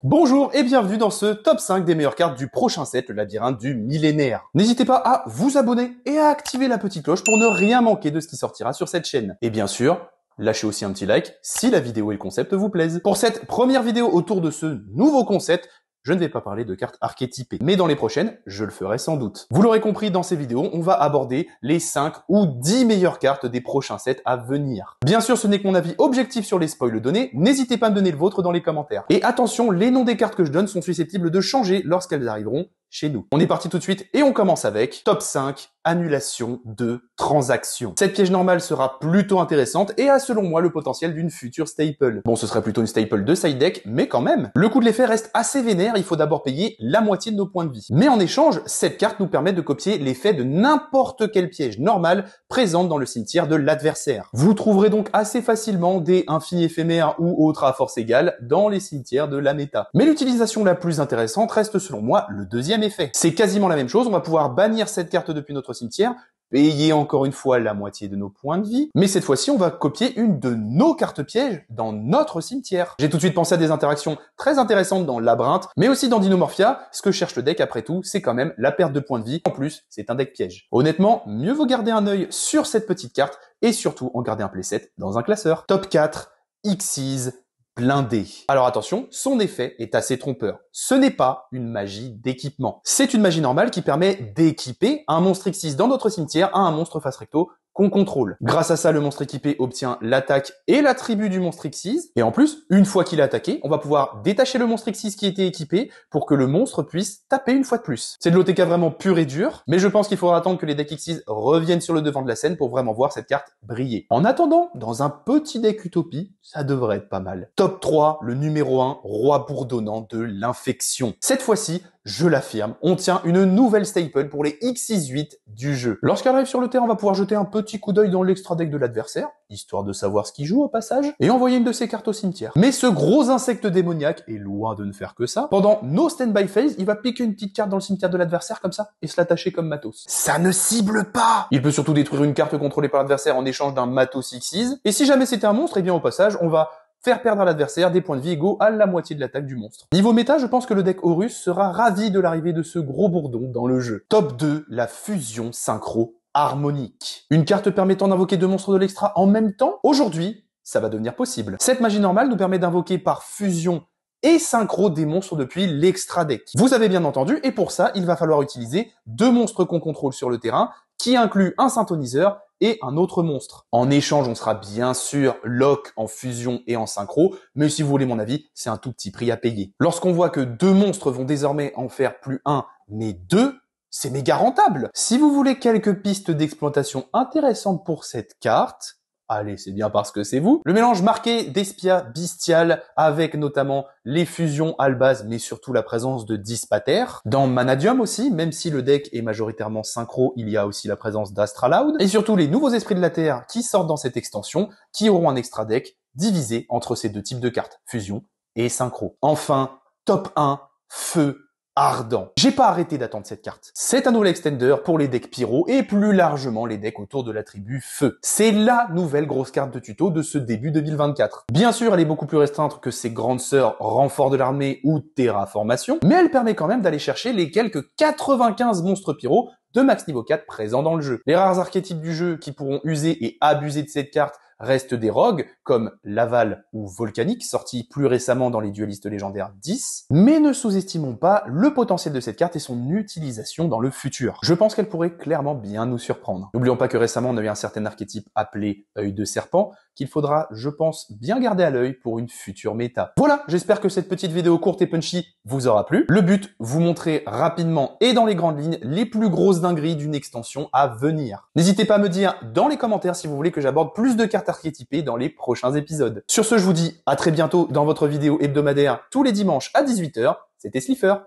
Bonjour et bienvenue dans ce top 5 des meilleures cartes du prochain set, le labyrinthe du millénaire. N'hésitez pas à vous abonner et à activer la petite cloche pour ne rien manquer de ce qui sortira sur cette chaîne. Et bien sûr, lâchez aussi un petit like si la vidéo et le concept vous plaisent. Pour cette première vidéo autour de ce nouveau concept, je ne vais pas parler de cartes archétypées, mais dans les prochaines, je le ferai sans doute. Vous l'aurez compris, dans ces vidéos, on va aborder les 5 ou 10 meilleures cartes des prochains sets à venir. Bien sûr, ce n'est que mon avis objectif sur les spoils donnés, n'hésitez pas à me donner le vôtre dans les commentaires. Et attention, les noms des cartes que je donne sont susceptibles de changer lorsqu'elles arriveront chez nous. On est parti tout de suite et on commence avec top 5, annulation de transactions. Cette piège normale sera plutôt intéressante et a selon moi le potentiel d'une future staple. Bon, ce serait plutôt une staple de side deck, mais quand même. Le coût de l'effet reste assez vénère, il faut d'abord payer la moitié de nos points de vie. Mais en échange, cette carte nous permet de copier l'effet de n'importe quel piège normal présente dans le cimetière de l'adversaire. Vous trouverez donc assez facilement des infinis éphémères ou autres à force égale dans les cimetières de la méta. Mais l'utilisation la plus intéressante reste selon moi le deuxième effet. C'est quasiment la même chose, on va pouvoir bannir cette carte depuis notre cimetière, payer encore une fois la moitié de nos points de vie, mais cette fois-ci on va copier une de nos cartes pièges dans notre cimetière. J'ai tout de suite pensé à des interactions très intéressantes dans Labyrinthe, mais aussi dans Dinomorphia. Ce que cherche le deck après tout, c'est quand même la perte de points de vie. En plus, c'est un deck piège. Honnêtement, mieux vaut garder un œil sur cette petite carte et surtout en garder un playset dans un classeur. Top 4, Xyz blindé. Alors attention, son effet est assez trompeur. Ce n'est pas une magie d'équipement. C'est une magie normale qui permet d'équiper un monstre Xyz dans notre cimetière à un monstre face recto qu'on contrôle. Grâce à ça, le monstre équipé obtient l'attaque et l'attribut du monstre Xyz. Et en plus, une fois qu'il est attaqué, on va pouvoir détacher le monstre Xyz qui était équipé pour que le monstre puisse taper une fois de plus. C'est de l'OTK vraiment pur et dur, mais je pense qu'il faudra attendre que les decks Xyz reviennent sur le devant de la scène pour vraiment voir cette carte briller. En attendant, dans un petit deck Utopie, ça devrait être pas mal. Top 3, le numéro 1, roi bourdonnant de l'infection. Cette fois-ci, je l'affirme, on tient une nouvelle staple pour les X68 du jeu. Lorsqu'elle arrive sur le terrain, on va pouvoir jeter un petit coup d'œil dans l'extra deck de l'adversaire, histoire de savoir ce qu'il joue au passage, et envoyer une de ses cartes au cimetière. Mais ce gros insecte démoniaque est loin de ne faire que ça. Pendant nos stand-by phase, il va piquer une petite carte dans le cimetière de l'adversaire comme ça, et se l'attacher comme matos. Ça ne cible pas! Il peut surtout détruire une carte contrôlée par l'adversaire en échange d'un matos Xyz, et si jamais c'était un monstre, et bien au passage, on va faire perdre à l'adversaire des points de vie égaux à la moitié de l'attaque du monstre. Niveau méta, je pense que le deck Horus sera ravi de l'arrivée de ce gros bourdon dans le jeu. Top 2, la fusion synchro harmonique. Une carte permettant d'invoquer deux monstres de l'extra en même temps. Aujourd'hui, ça va devenir possible. Cette magie normale nous permet d'invoquer par fusion et synchro des monstres depuis l'extra deck. Vous avez bien entendu, et pour ça, il va falloir utiliser deux monstres qu'on contrôle sur le terrain, qui incluent un synthoniseur et un autre monstre. En échange, on sera bien sûr lock en fusion et en synchro, mais si vous voulez mon avis, c'est un tout petit prix à payer. Lorsqu'on voit que deux monstres vont désormais en faire plus un, mais deux, c'est méga rentable. Si vous voulez quelques pistes d'exploitation intéressantes pour cette carte, allez, c'est bien parce que c'est vous. Le mélange marqué d'Espia Bestial avec notamment les fusions Albaz, mais surtout la présence de Dispater. Dans Manadium aussi, même si le deck est majoritairement synchro, il y a aussi la présence d'Astraloud. Et surtout les nouveaux esprits de la Terre qui sortent dans cette extension, qui auront un extra deck divisé entre ces deux types de cartes, fusion et synchro. Enfin, top 1, feu ardent. J'ai pas arrêté d'attendre cette carte. C'est un nouvel extender pour les decks pyro et plus largement les decks autour de l'attribut feu. C'est la nouvelle grosse carte de tuto de ce début 2024. Bien sûr, elle est beaucoup plus restreinte que ses grandes sœurs renfort de l'armée ou terraformation, mais elle permet quand même d'aller chercher les quelques 95 monstres pyro de max niveau 4 présents dans le jeu. Les rares archétypes du jeu qui pourront user et abuser de cette carte restent des rogues comme Laval ou Volcanique, sortis plus récemment dans les duelistes légendaires 10, mais ne sous-estimons pas le potentiel de cette carte et son utilisation dans le futur. Je pense qu'elle pourrait clairement bien nous surprendre. N'oublions pas que récemment on a eu un certain archétype appelé œil de serpent, qu'il faudra, je pense, bien garder à l'œil pour une future méta. Voilà, j'espère que cette petite vidéo courte et punchy vous aura plu. Le but, vous montrer rapidement et dans les grandes lignes les plus grosses dingueries d'une extension à venir. N'hésitez pas à me dire dans les commentaires si vous voulez que j'aborde plus de cartes archétypées dans les prochains épisodes. Sur ce, je vous dis à très bientôt dans votre vidéo hebdomadaire tous les dimanches à 18 h. C'était Slifer.